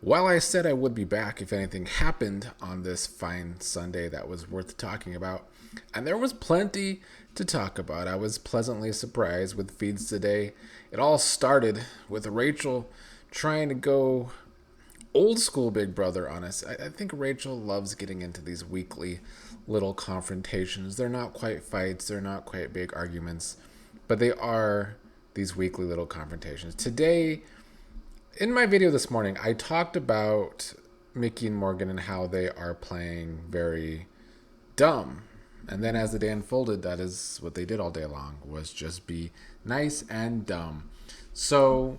While I said I would be back if anything happened on this fine Sunday that was worth talking about, and there was plenty to talk about, I was pleasantly surprised with feeds today. It all started with Rachel trying to go old school Big Brother on us. I think Rachel loves getting into these weekly little confrontations. They're not quite fights, they're not quite big arguments, but they are these weekly little confrontations. Today, in my video this morning, I talked about Mickey and Morgan and how they are playing very dumb. And then as the day unfolded, that is what they did all day long, was just be nice and dumb. So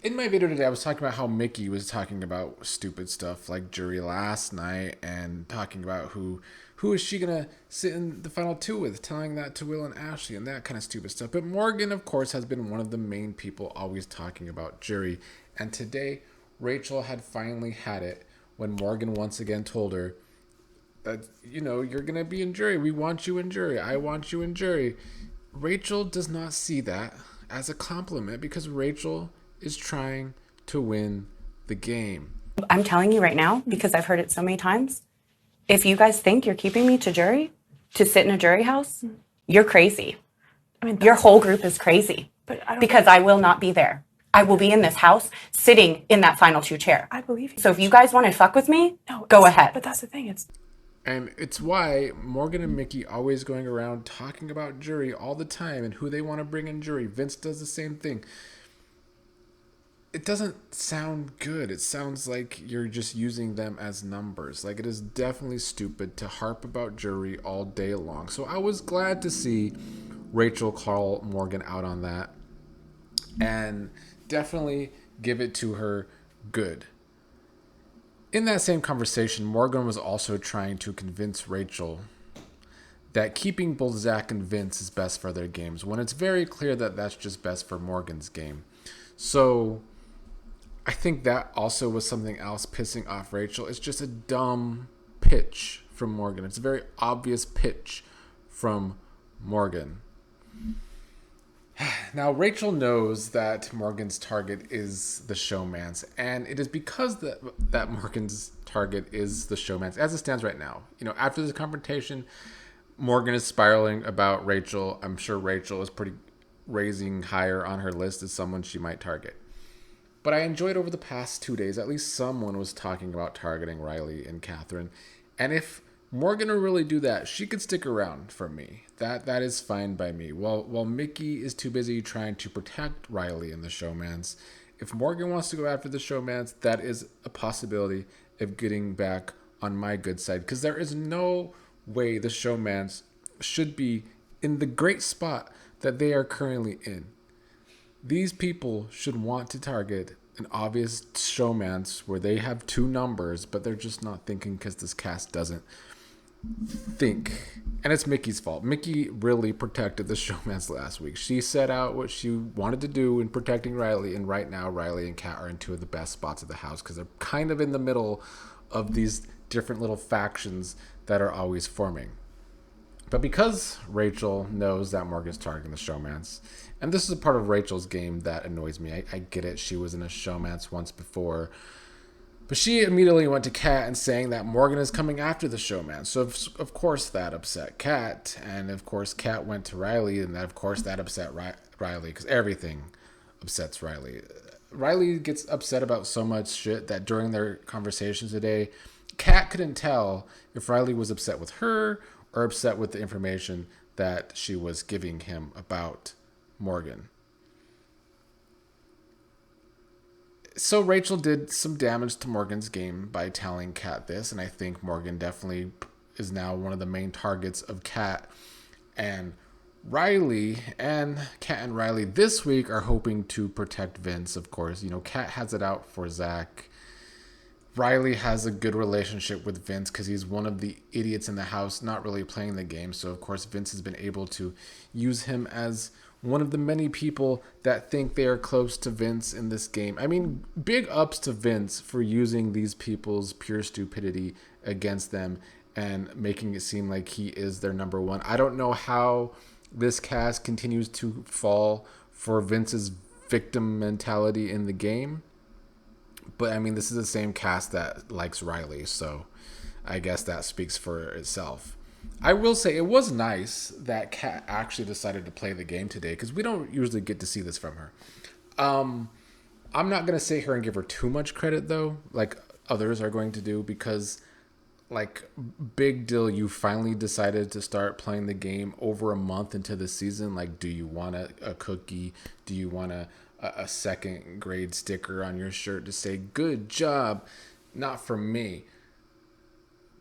in my video today, I was talking about how Mickey was talking about stupid stuff like jury last night and talking about who is she going to sit in the final two with, telling that to Will and Ashley and that kind of stupid stuff. But Morgan, of course, has been one of the main people always talking about jury. And today, Rachel had finally had it when Morgan once again told her that, you're going to be in jury. We want you in jury. I want you in jury. Rachel does not see that as a compliment because Rachel is trying to win the game. I'm telling you right now, because I've heard it so many times, if you guys think you're keeping me to jury, to sit in a jury house, you're crazy. I mean, your whole group is crazy. But I will not be there. I will be in this house sitting in that final two chair. I believe you. So if you guys want to fuck with me, go ahead. But that's the thing. And it's why Morgan and Mickey always going around talking about jury all the time and who they want to bring in jury. Vince does the same thing. It doesn't sound good. It sounds like you're just using them as numbers. Like, it is definitely stupid to harp about jury all day long. So I was glad to see Rachel call Morgan out on that and definitely give it to her good. In that same conversation, Morgan was also trying to convince Rachel that keeping both Zach and Vince is best for their games, when it's very clear that that's just best for Morgan's game. So I think that also was something else pissing off Rachel. It's just a dumb pitch from Morgan. It's a very obvious pitch from Morgan. Now, Rachel knows that Morgan's target is the Showmance, and it is because that Morgan's target is the Showmance, as it stands right now. After this confrontation, Morgan is spiraling about Rachel. I'm sure Rachel is pretty raising higher on her list as someone she might target. But I enjoyed over the past 2 days, at least someone was talking about targeting Rylie and Catherine. And if Morgan will really do that, she could stick around for me. That is fine by me. While Mickey is too busy trying to protect Rylie and the Showmance, if Morgan wants to go after the Showmance, that is a possibility of getting back on my good side. Because there is no way the Showmance should be in the great spot that they are currently in. These people should want to target an obvious Showmance where they have two numbers, but they're just not thinking because this cast doesn't think. And it's Mickey's fault. Mickey really protected the Showmance last week. She set out what she wanted to do in protecting Rylie, and right now Rylie and Kat are in two of the best spots of the house because they're kind of in the middle of these different little factions that are always forming. But because Rachel knows that Morgan's targeting the Showmance, and this is a part of Rachel's game that annoys me. I get it. She was in a Showmance once before. But she immediately went to Kat and saying that Morgan is coming after the Showmance. So, of course, that upset Kat. And, of course, Kat went to Rylie, and, of course, that upset Rylie because everything upsets Rylie. Rylie gets upset about so much shit that during their conversations today, Kat couldn't tell if Rylie was upset with her or upset with the information that she was giving him about Morgan. So Rachel did some damage to Morgan's game by telling Kat this, and I think Morgan definitely is now one of the main targets of Kat and Rylie. And Kat and Rylie this week are hoping to protect Vince, of course. Kat has it out for Zach. Rylie has a good relationship with Vince because he's one of the idiots in the house not really playing the game. So, of course, Vince has been able to use him as one of the many people that think they are close to Vince in this game. I mean, big ups to Vince for using these people's pure stupidity against them and making it seem like he is their number one. I don't know how this cast continues to fall for Vince's victim mentality in the game. But I mean, this is the same cast that likes Rylie, so I guess that speaks for itself. I will say it was nice that Kat actually decided to play the game today because we don't usually get to see this from her. I'm not gonna sit here and give her too much credit though, like others are going to do, because like big deal, you finally decided to start playing the game over a month into the season. Like, do you want a cookie? Do you want a second grade sticker on your shirt to say good job? Not for me.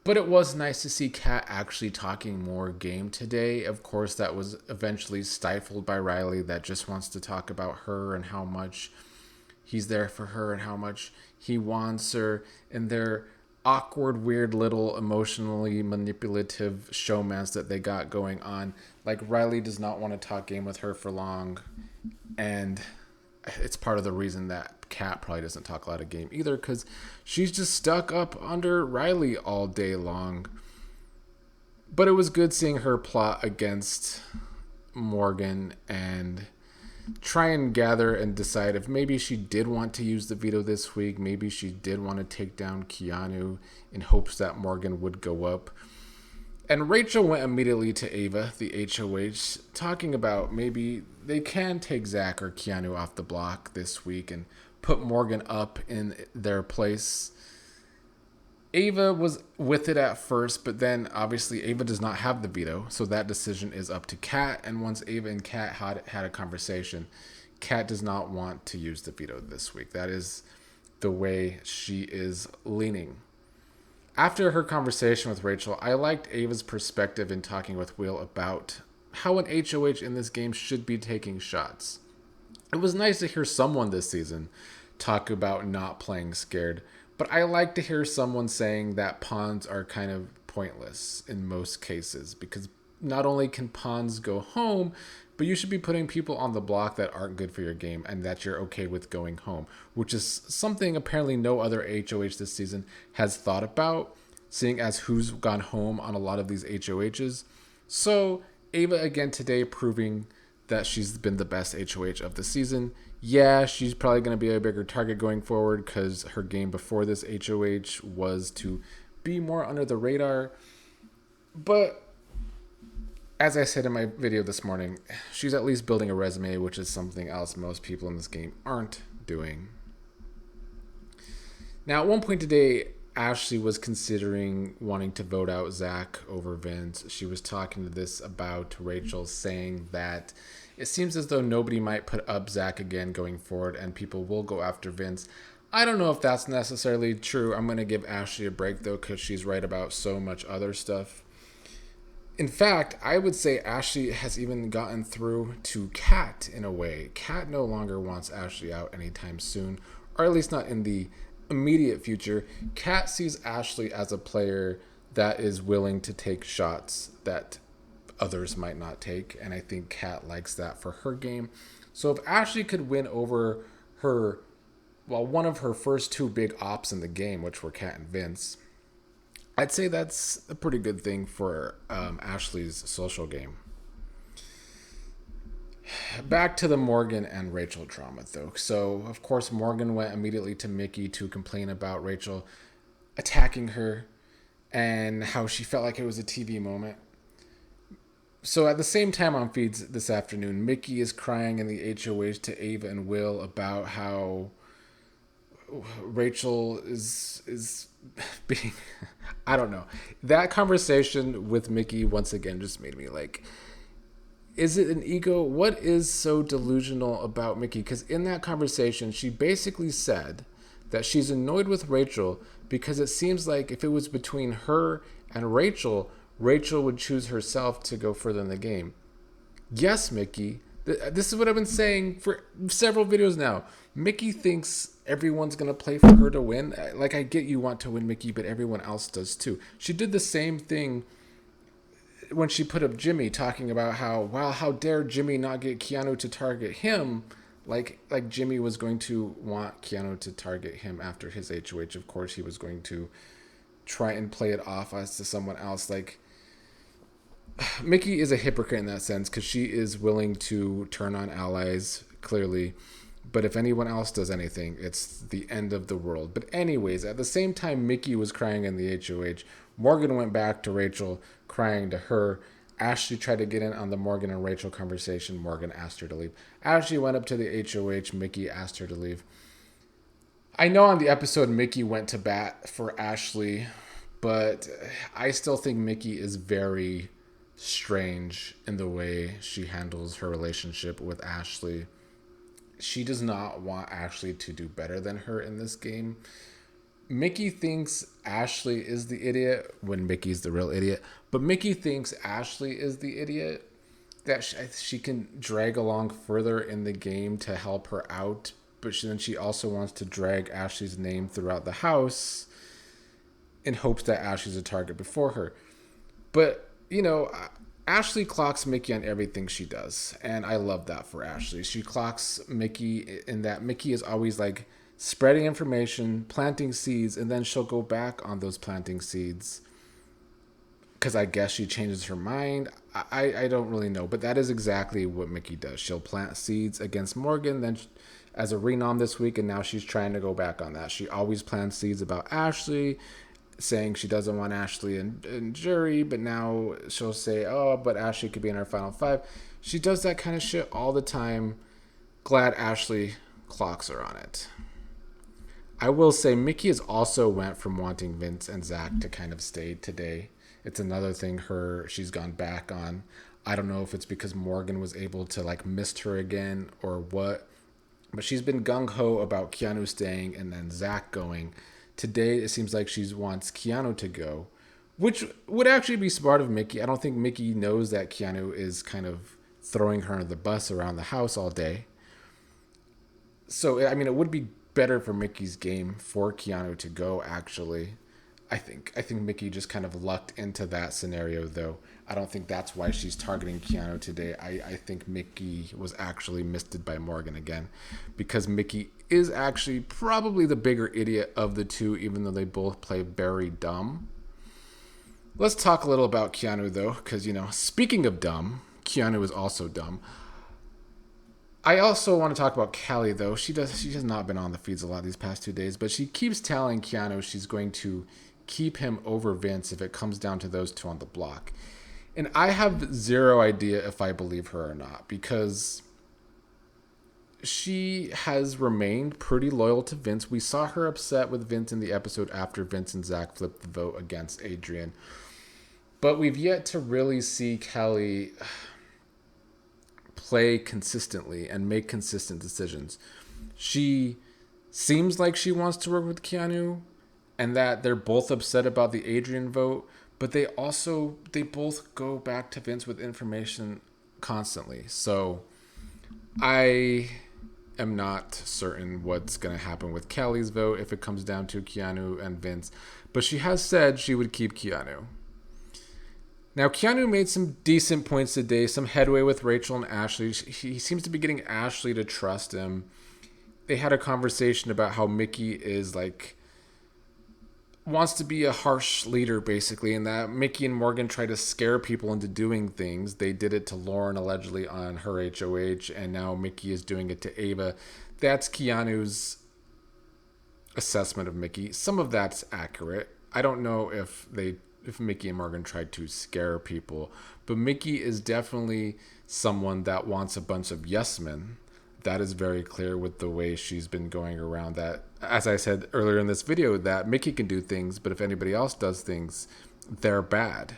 But it was nice to see Kat actually talking more game today. Of course, that was eventually stifled by Rylie, that just wants to talk about her and how much he's there for her and how much he wants her, and their awkward, weird little emotionally manipulative showmance that they got going on. Like, Rylie does not want to talk game with her for long, and it's part of the reason that Kat probably doesn't talk a lot of game either, because she's just stuck up under Rylie all day long. But it was good seeing her plot against Morgan and try and gather and decide if maybe she did want to use the veto this week. Maybe she did want to take down Keanu in hopes that Morgan would go up. And Rachel went immediately to Ava, the HOH, talking about maybe they can take Zach or Keanu off the block this week and put Morgan up in their place. Ava was with it at first, but then obviously Ava does not have the veto, so that decision is up to Kat. And once Ava and Kat had a conversation, Kat does not want to use the veto this week. That is the way she is leaning. After her conversation with Rachel, I liked Ava's perspective in talking with Will about how an HOH in this game should be taking shots. It was nice to hear someone this season talk about not playing scared, but I like to hear someone saying that pawns are kind of pointless in most cases, because not only can pawns go home, but you should be putting people on the block that aren't good for your game and that you're okay with going home, which is something apparently no other HOH this season has thought about, seeing as who's gone home on a lot of these HOHs. So Ava again today proving that she's been the best HOH of the season. Yeah, she's probably going to be a bigger target going forward because her game before this HOH was to be more under the radar. But as I said in my video this morning, she's at least building a resume, which is something else most people in this game aren't doing. Now, at one point today, Ashley was considering wanting to vote out Zach over Vince. She was talking to this about Rachel, saying that it seems as though nobody might put up Zach again going forward and people will go after Vince. I don't know if that's necessarily true. I'm going to give Ashley a break, though, because she's right about so much other stuff. In fact, I would say Ashley has even gotten through to Kat in a way. Kat no longer wants Ashley out anytime soon, or at least not in the immediate future. Kat sees Ashley as a player that is willing to take shots that others might not take, and I think Kat likes that for her game. So if Ashley could win over her, well, one of her first two big ops in the game, which were Kat and Vince, I'd say that's a pretty good thing for Ashley's social game. Back to the Morgan and Rachel drama, though. So, of course, Morgan went immediately to Mickey to complain about Rachel attacking her and how she felt like it was a TV moment. So, at the same time on feeds this afternoon, Mickey is crying in the HOH to Ava and Will about how Rachel is being... I don't know. That conversation with Mickey, once again, just made me like... Is it an ego? What is so delusional about Mickey? Because in that conversation, she basically said that she's annoyed with Rachel because it seems like if it was between her and Rachel, Rachel would choose herself to go further in the game. Yes, Mickey. This is what I've been saying for several videos now. Mickey thinks everyone's going to play for her to win. Like, I get you want to win, Mickey, but everyone else does too. She did the same thing when she put up Jimmy, talking about how, wow, how dare Jimmy not get Keanu to target him? Like Jimmy was going to want Keanu to target him after his HOH. Of course, he was going to try and play it off as to someone else. Like, Mickey is a hypocrite in that sense because she is willing to turn on allies, clearly, But if anyone else does anything, it's the end of the world. But anyways, at the same time Mickey was crying in the HOH, Morgan went back to Rachel, crying to her. Ashley tried to get in on the Morgan and Rachel conversation. Morgan asked her to leave. Ashley went up to the HOH. Mickey asked her to leave. I know on the episode Mickey went to bat for Ashley, but I still think Mickey is very strange in the way she handles her relationship with Ashley. She does not want Ashley to do better than her in this game. Mickey thinks Ashley is the idiot when Mickey's the real idiot. But Mickey thinks Ashley is the idiot that she can drag along further in the game to help her out. But then she also wants to drag Ashley's name throughout the house in hopes that Ashley's a target before her. But, Ashley clocks Mickey on everything she does. And I love that for Ashley. She clocks Mickey in that Mickey is always like spreading information, planting seeds, and then she'll go back on those planting seeds. Because I guess she changes her mind. I don't really know. But that is exactly what Mickey does. She'll plant seeds against Morgan, then as a renom this week, and now she's trying to go back on that. She always plants seeds about Ashley, saying she doesn't want Ashley in jury, but now she'll say, oh, but Ashley could be in our final five. She does that kind of shit all the time. Glad Ashley clocks her on it. I will say Mickey has also went from wanting Vince and Zach to kind of stay today. It's another thing she's gone back on. I don't know if it's because Morgan was able to missed her again or what, but she's been gung-ho about Keanu staying and then Zach going. Today, it seems like she wants Keanu to go, which would actually be smart of Mickey. I don't think Mickey knows that Keanu is kind of throwing her under the bus around the house all day. So, it would be better for Mickey's game for Keanu to go, actually. I think Mickey just kind of lucked into that scenario, though. I don't think that's why she's targeting Keanu today. I think Mickey was actually misted by Morgan again, because Mickey is actually probably the bigger idiot of the two, even though they both play very dumb. Let's talk a little about Keanu, though, because, speaking of dumb, Keanu is also dumb. I also want to talk about Callie, though. She has not been on the feeds a lot these past 2 days, but she keeps telling Keanu she's going to keep him over Vince if it comes down to those two on the block. And I have zero idea if I believe her or not, because she has remained pretty loyal to Vince. We saw her upset with Vince in the episode after Vince and Zach flipped the vote against Adrian. But we've yet to really see Kelly play consistently and make consistent decisions. She seems like she wants to work with Keanu and that they're both upset about the Adrian vote, but they both go back to Vince with information constantly. So I am not certain what's going to happen with Kelly's vote if it comes down to Keanu and Vince, but she has said she would keep Keanu. Now, Keanu made some decent points today, some headway with Rachel and Ashley. He seems to be getting Ashley to trust him. They had a conversation about how Mickey is wants to be a harsh leader, basically, and that Mickey and Morgan try to scare people into doing things. They did it to Lauren, allegedly, on her HOH, and now Mickey is doing it to Ava. That's Keanu's assessment of Mickey. Some of that's accurate. I don't know if Mickey and Morgan tried to scare people, but Mickey is definitely someone that wants a bunch of yes men. That is very clear with the way she's been going around that. As I said earlier in this video, that Mickey can do things, but if anybody else does things, they're bad.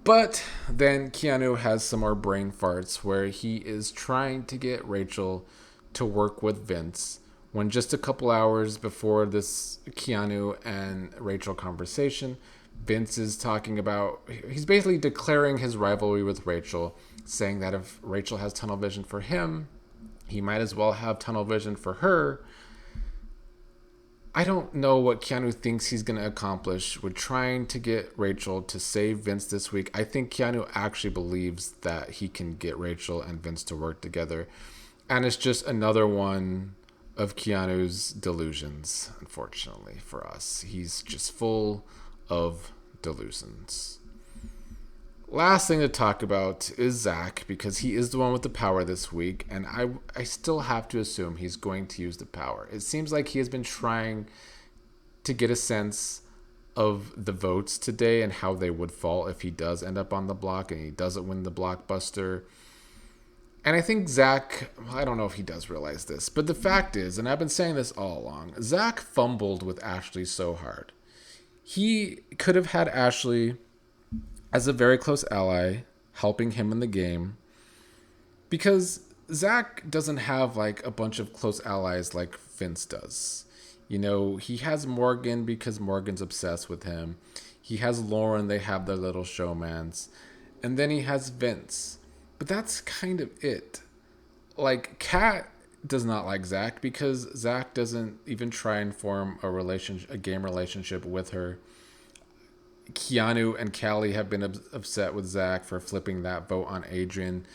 But then Keanu has some more brain farts where he is trying to get Rachel to work with Vince when just a couple hours before this Keanu and Rachel conversation, Vince is talking about, he's basically declaring his rivalry with Rachel, saying that if Rachel has tunnel vision for him, he might as well have tunnel vision for her. I don't know what Keanu thinks he's going to accomplish with trying to get Rachel to save Vince this week. I think Keanu actually believes that he can get Rachel and Vince to work together. And it's just another one of Keanu's delusions, unfortunately for us. He's just full of delusions. Last thing to talk about is Zach, because he is the one with the power this week, and I still have to assume he's going to use the power. It seems like he has been trying to get a sense of the votes today and how they would fall if he does end up on the block and he doesn't win the blockbuster. And I think Zach, well, I don't know if he does realize this, but the fact is, and I've been saying this all along, Zach fumbled with Ashley so hard. He could have had Ashley as a very close ally, helping him in the game, because Zach doesn't have like a bunch of close allies like Vince does. You know, he has Morgan because Morgan's obsessed with him. He has Lauren, they have their little showmance. And then he has Vince. But that's kind of it. Like, Kat does not like Zach because Zach doesn't even try and form a game relationship with her. Keanu and Callie have been upset with Zach for flipping that vote on Adrian.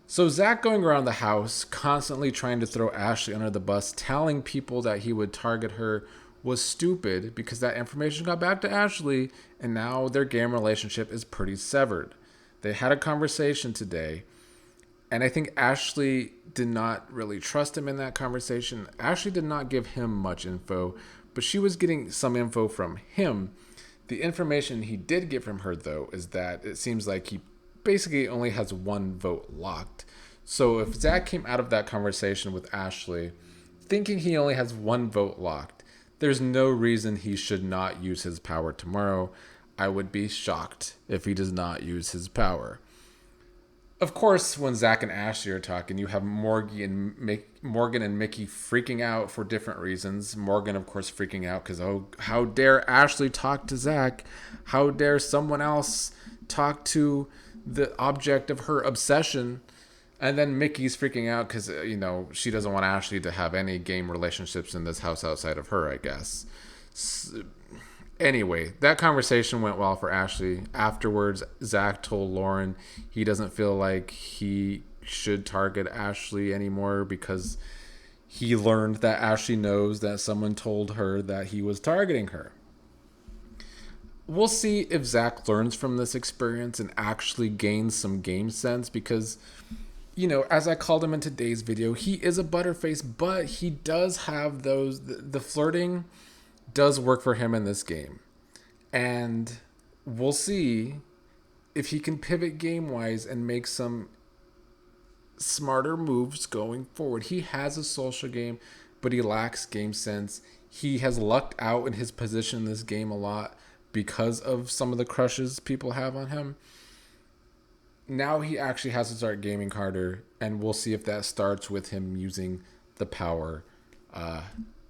So Zach going around the house, constantly trying to throw Ashley under the bus, telling people that he would target her, was stupid because that information got back to Ashley, and now their game relationship is pretty severed. They had a conversation today, and I think Ashley did not really trust him in that conversation. Ashley did not give him much info, but she was getting some info from him. The information he did get from her, though, is that it seems like he basically only has one vote locked. So if Zach came out of that conversation with Ashley thinking he only has one vote locked, there's no reason he should not use his power tomorrow. I would be shocked if he does not use his power. Of course, when Zach and Ashley are talking, you have Morgan and Mickey freaking out for different reasons. Morgan, of course, freaking out because, oh, how dare Ashley talk to Zach? How dare someone else talk to the object of her obsession? And then Mickey's freaking out because, you know, she doesn't want Ashley to have any game relationships in this house outside of her, I guess. Anyway, that conversation went well for Ashley. Afterwards, Zach told Lauren he doesn't feel like he should target Ashley anymore because he learned that Ashley knows that someone told her that he was targeting her. We'll see if Zach learns from this experience and actually gains some game sense because, you know, as I called him in today's video, he is a butterface, but he does have the flirting does work for him in this game. And we'll see if he can pivot game-wise and make some smarter moves going forward. He has a social game, but he lacks game sense. He has lucked out in his position in this game a lot because of some of the crushes people have on him. Now he actually has to start gaming harder, and we'll see if that starts with him using the power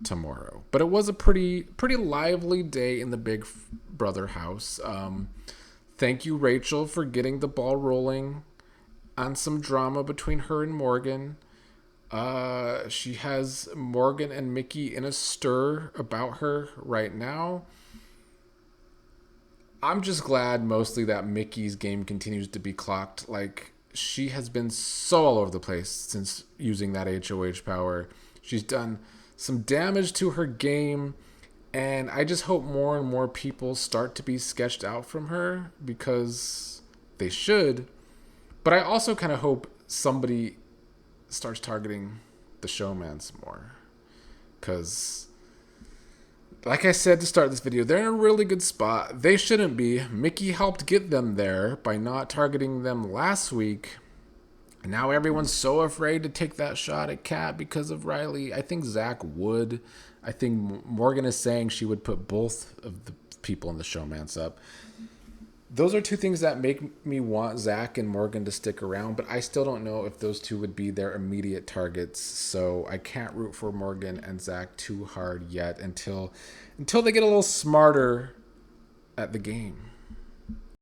tomorrow. But it was a pretty lively day in the Big Brother house. Thank you, Rachel, for getting the ball rolling on some drama between her and Morgan. She has Morgan and Mickey in a stir about her right now. I'm just glad mostly that Mickey's game continues to be clocked. Like, she has been so all over the place since using that HOH power. She's done some damage to her game, and I just hope more and more people start to be sketched out from her because they should. But I also kind of hope somebody starts targeting the Showmance more because, like I said to start this video, they're in a really good spot. They shouldn't be. Mickey helped get them there by not targeting them last week. And now everyone's so afraid to take that shot at Kat because of Rylie. I think Zach would. I think Morgan is saying she would put both of the people in the Showmance up. Those are two things that make me want Zach and Morgan to stick around, but I still don't know if those two would be their immediate targets. So I can't root for Morgan and Zach too hard yet until they get a little smarter at the game.